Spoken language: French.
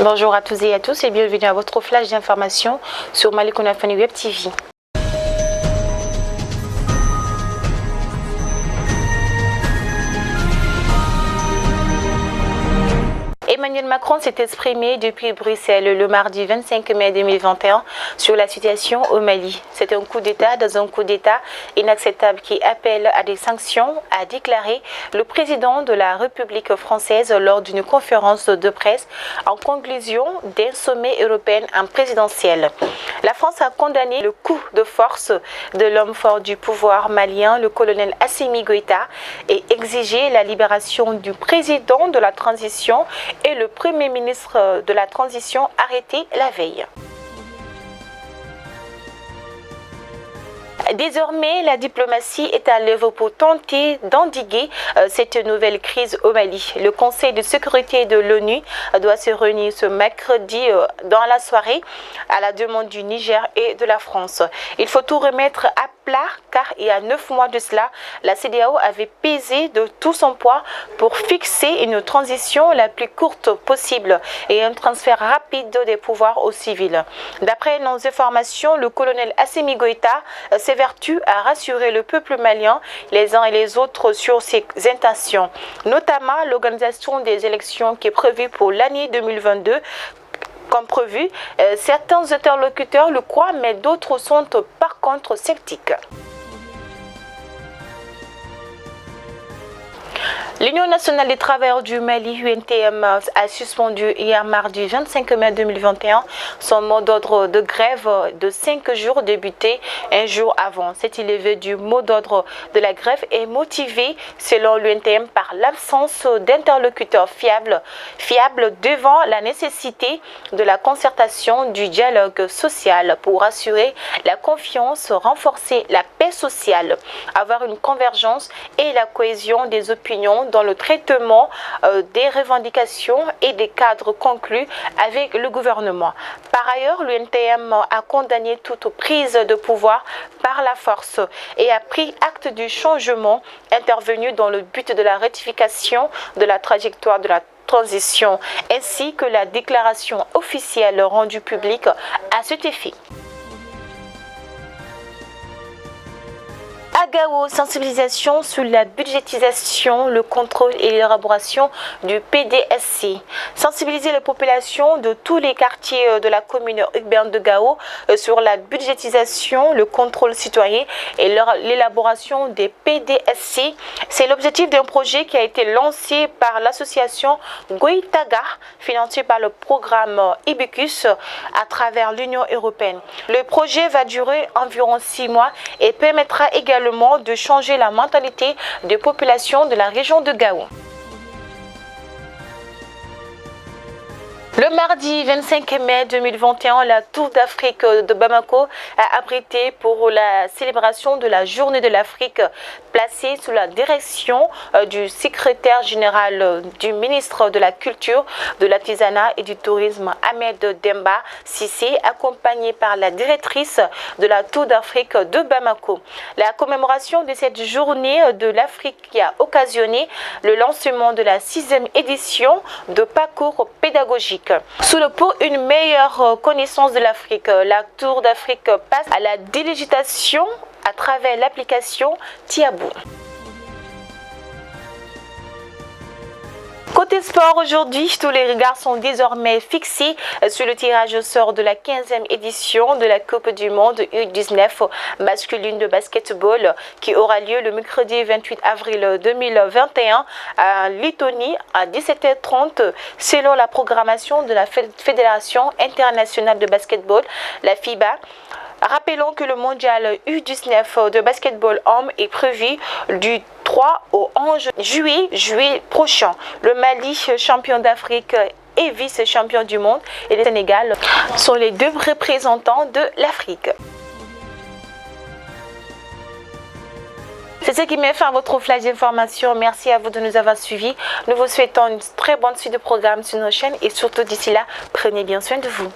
Bonjour à tous et bienvenue à votre flash d'information sur Malicounda Fani Web TV. Emmanuel Macron s'est exprimé depuis Bruxelles le mardi 25 mai 2021 sur la situation au Mali. C'est un coup d'État dans un coup d'État inacceptable qui appelle à des sanctions, a déclaré le président de la République française lors d'une conférence de presse en conclusion d'un sommet européen en présidentiel. La France a condamné le coup de force de l'homme fort du pouvoir malien, le colonel Assimi Goïta, et exigé la libération du président de la transition et le Premier ministre de la transition arrêté la veille. Désormais, la diplomatie est à l'œuvre pour tenter d'endiguer cette nouvelle crise au Mali. Le Conseil de sécurité de l'ONU doit se réunir ce mercredi dans la soirée à la demande du Niger et de la France. Il faut tout remettre à plat car il y a 9 mois de cela, la CEDEAO avait pesé de tout son poids pour fixer une transition la plus courte possible et un transfert rapide des pouvoirs aux civils. D'après nos informations, le colonel Assimi Goïta s'évertue à rassurer le peuple malien, les uns et les autres, sur ses intentions, notamment l'organisation des élections qui est prévue pour l'année 2022. Comme prévu, certains interlocuteurs le croient, mais d'autres sont par contre sceptiques. L'Union nationale des travailleurs du Mali, UNTM, a suspendu hier mardi 25 mai 2021 son mot d'ordre de grève de 5 jours débuté un jour avant. Cet élevé du mot d'ordre de la grève est motivé, selon l'UNTM, par l'absence d'interlocuteurs fiables devant la nécessité de la concertation du dialogue social pour assurer la confiance, renforcer la paix sociale, avoir une convergence et la cohésion des opinions dans le traitement des revendications et des cadres conclus avec le gouvernement. Par ailleurs, l'UNTM a condamné toute prise de pouvoir par la force et a pris acte du changement intervenu dans le but de la rectification de la trajectoire de la transition, ainsi que la déclaration officielle rendue publique à cet effet. À Gao, sensibilisation sur la budgétisation, le contrôle et l'élaboration du PDSC. Sensibiliser les populations de tous les quartiers de la commune urbaine de Gao sur la budgétisation, le contrôle citoyen et l'élaboration des PDSC. C'est l'objectif d'un projet qui a été lancé par l'association Goïtaga, financé par le programme Ibicus à travers l'Union européenne. Le projet va durer environ 6 mois et permettra également de changer la mentalité des populations de la région de Gao. Le mardi 25 mai 2021, la Tour d'Afrique de Bamako a abrité pour la célébration de la Journée de l'Afrique, placée sous la direction du secrétaire général du ministre de la Culture, de l'Artisanat et du Tourisme, Ahmed Demba Cissé, accompagné par la directrice de la Tour d'Afrique de Bamako. La commémoration de cette Journée de l'Afrique qui a occasionné le lancement de la 6e édition de parcours pédagogique. Pour une meilleure connaissance de l'Afrique, la Tour d'Afrique passe à la digitalisation à travers l'application Tiabou. Côté sport, aujourd'hui, tous les regards sont désormais fixés sur le tirage au sort de la 15e édition de la Coupe du Monde U19 masculine de basketball qui aura lieu le mercredi 28 avril 2021 à Lettonie à 17h30 selon la programmation de la Fédération internationale de basketball, la FIBA. Rappelons que le mondial U19 de basketball homme est prévu du 3 au 11 juillet prochain. Le Mali, champion d'Afrique et vice-champion du monde, et le Sénégal sont les 2 représentants de l'Afrique. C'est ce qui met fin à votre flash d'information. Merci à vous de nous avoir suivis. Nous vous souhaitons une très bonne suite de programmes sur nos chaînes et surtout d'ici là, prenez bien soin de vous.